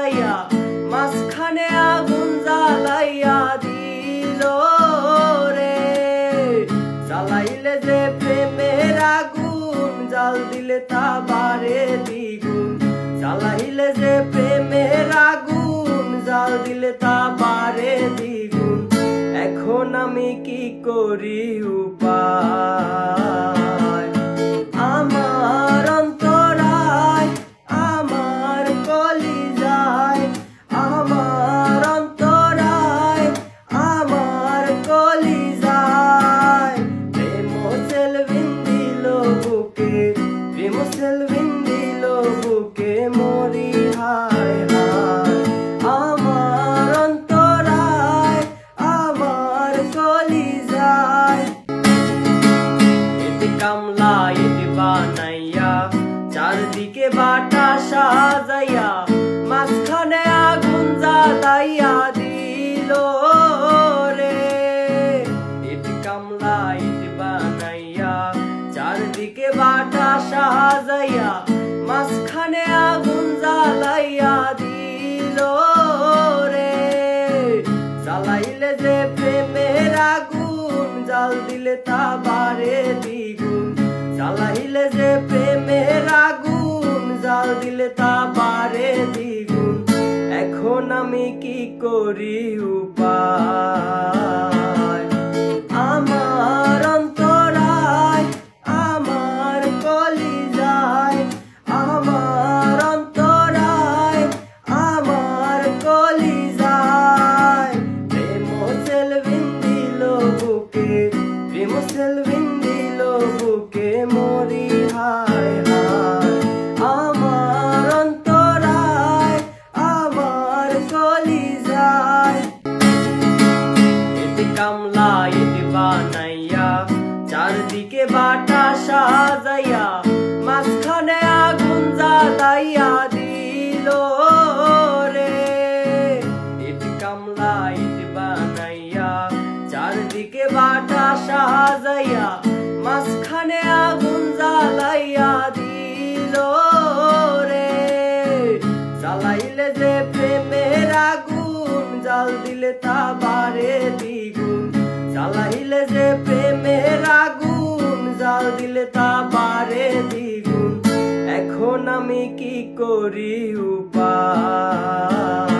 সাজাইয়া মাঝখানে আগুন জ্বালাইয়া দিল রে। জ্বালাইলে যে প্রেমের আগুন জাল দিলে তা বাড়ে দ্বিগুণ। জ্বালাইলে যে প্রেমের আগুন জাল দিলে তা বাড়ে দ্বিগুণ। এখন আমি কি করি উপায়? আমার অন্তরায় আমার কলিজায়, আমার অন্তরায় আমার কলিজায় প্রেম সেলভিন দিল বুকে, প্রেম সেলভিন দিল বুকে মরি হায় হায়। আমার অন্তরায় আমার কলিজায় এতে কামলা এতে বানাইয়া চারদিকে বাটা সাজাইয়া মাঝখানে আগুন জ্বালাইয়া দিল রে। এতে কামলা এতে বানাইয়া চারদিকে বাটা সাজাইয়া মাঝখানে আগুন জ্বালাইয়া দিল রে। জ্বালাইলে যে প্রেমের আগুন জাল দিলে তা বাড়ে দ্বিগুণ। জ্বালাইলে যে প্রেমের আগুন জাল দিলে তা বাড়ে দ্বিগুণ। এখন আমি কি করি উপায়? আমার অন্তরায় আমার কলিজায়, আমার অন্তরায় আমার কলিজায় প্রেম সেলভিন দিল বুকে, প্রেম সেলভিন দিল বুকে মরি হায় হায়। আমার অন্তরায় আমার কলিজায় এতে কামলা এতে বানাইয়া চারদিকে বাটা সাজাইয়া মাঝখানে আগুন জ্বালাইয়া দিল রে। এতে কামলা এতে বানাইয়া চারদিকে বাটা সাজাইয়া মাঝখানে আগুন জ্বালাইয়া দিল রে। জ্বালাইলে যে প্রেমের আগুন জাল দিলে তা বাড়ে দ্বিগুণ। জ্বালাইলে যে প্রেমের আগুন জাল দিলে তা বাড়ে দ্বিগুণ। এখন আমি কি করি উপায়?